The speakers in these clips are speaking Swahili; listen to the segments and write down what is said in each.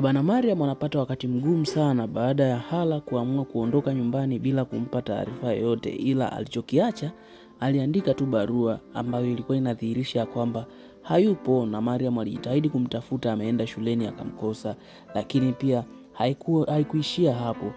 Bana Mariam anapata wakati mgumu sana baada ya Hala kuamua kuondoka nyumbani bila kumpa taarifa yoyote, ila alichokiacha aliandika tu barua ambayo ilikuwa inadhihirisha kwamba hayupo, na Mariam alijitahidi kumtafuta, ameenda shuleni akamkosa. Lakini pia haikuishia hapo.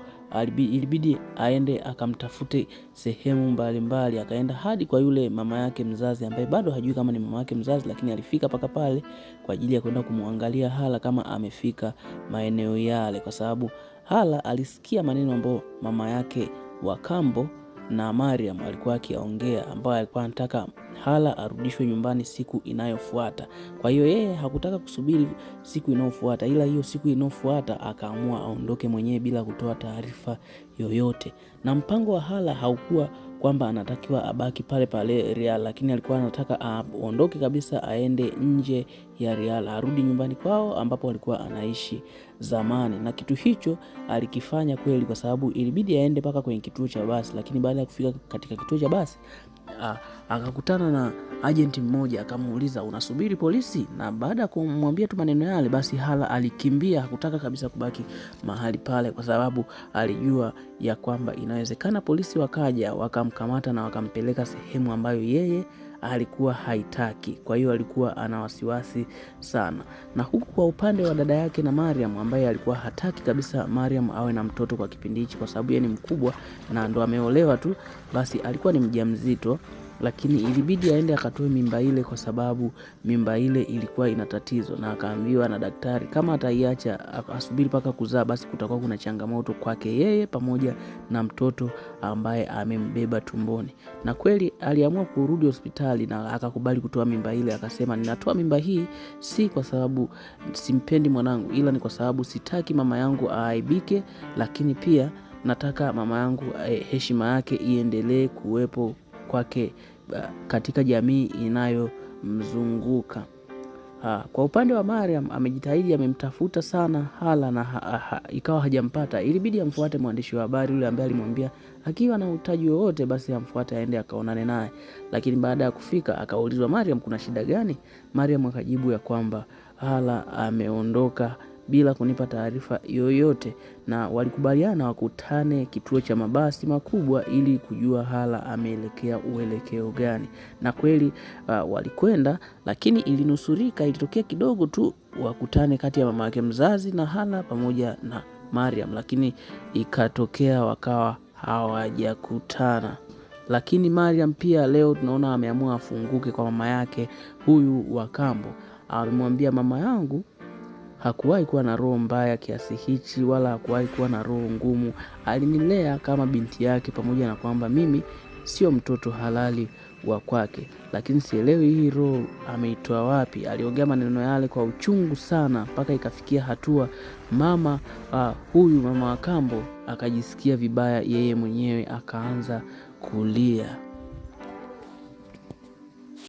Ilibidi aende akamtafute sehemu mbalimbali, akaenda hadi kwa yule mama yake mzazi ambaye bado hajui kama ni mama yake mzazi, lakini alifika paka pale kwa ajili ya kwenda kumwangalia Hala kama amefika maeneo yale, kwa sababu Hala alisikia maneno ambayo mama yake wa kambo na Mariam alikuwa akiongea, ambaye alikuwa anataka Hala arudishwe nyumbani siku inayofuata. Kwa hiyo yeye hakutaka kusubiri siku inayofuata, ila hiyo siku inayofuata akaamua aondoke mwenyewe bila kutoa taarifa yoyote. Na mpango wa Hala haukuwa kwamba anatakiwa abaki pale pale Real, lakini alikuwa anataka aondoke kabisa, aende nje ya Real, arudi nyumbani kwao ambapo alikuwa anaishi zamani. Na kitu hicho alikifanya kweli, kwa sababu ilibidi aende paka kwenye kituo cha basi. Lakini baada ya kufika katika kituo cha basi akakutana na agenti mmoja, akamuuliza unasubiri polisi? Na baada ya kumwambia tu maneno yale, basi Hala alikimbia, hakutaka kabisa kubaki mahali pale, kwa sababu alijua ya kwamba inawezekana polisi wakaja wakamkamata na wakampeleka sehemu ambayo yeye alikuwa haitaki. Kwa hiyo alikuwa ana wasiwasi sana. Na huku kwa upande wa dada yake na Mariam, ambaye alikuwa hataki kabisa Mariam awe na mtoto kwa kipindi hichi, kwa sababu yeye ni mkubwa na ndo ameolewa tu, basi alikuwa ni mjamzito. Lakini ilibidi aende akatoe mimba ile, kwa sababu mimba ile ilikuwa ina tatizo, na akaambiwa na daktari kama ataiacha asubiri paka kuzaa, basi kutakuwa kuna changamoto kwake yeye pamoja na mtoto ambaye amembeba tumboni. Na kweli aliamua kurudi hospitali na akakubali kutoa mimba ile. Akasema ninatoa mimba hii si kwa sababu simpendi mwanangu, ila ni kwa sababu sitaki mama yangu aaibike, lakini pia nataka mama yangu heshima yake iendelee kuwepo kwake katika jamii inayomzunguka. Kwa upande wa Mariam, amejitahidi, amemtafuta sana Hala na ikawa hajampata. Ilibidi amfuate mwandishi wa habari yule ambaye alimwambia akiwa na uhitaji wowote basi amfuate aende akaonane naye. Lakini baada ya kufika akaulizwa, Mariam kuna shida gani? Mariam akajibu ya kwamba Hala ameondoka bila kunipa taarifa yoyote, na walikubaliana wakutane kituo cha mabasi makubwa ili kujua Hala ameelekea uelekeo gani. Na kweli walikwenda, lakini ilinusurika, ilitokea kidogo tu wakutane kati ya mama yake mzazi na Hala pamoja na Mariam, lakini ikatokea wakawa hawajakutana. Lakini Mariam pia leo tunaona ameamua afunguke kwa mama yake huyu wa kambo. Alimwambia, mama yangu hakuwahi kuwa na roho mbaya kiasi hichi, wala hakuwahi kuwa na roho ngumu. Alinilea kama binti yake, pamoja na kwamba mimi sio mtoto halali wa kwake, lakini sielewi hii roho ameitoa wapi. Aliongea maneno yale kwa uchungu sana, mpaka ikafikia hatua mama huyu mama wa kambo akajisikia vibaya yeye mwenyewe, akaanza kulia.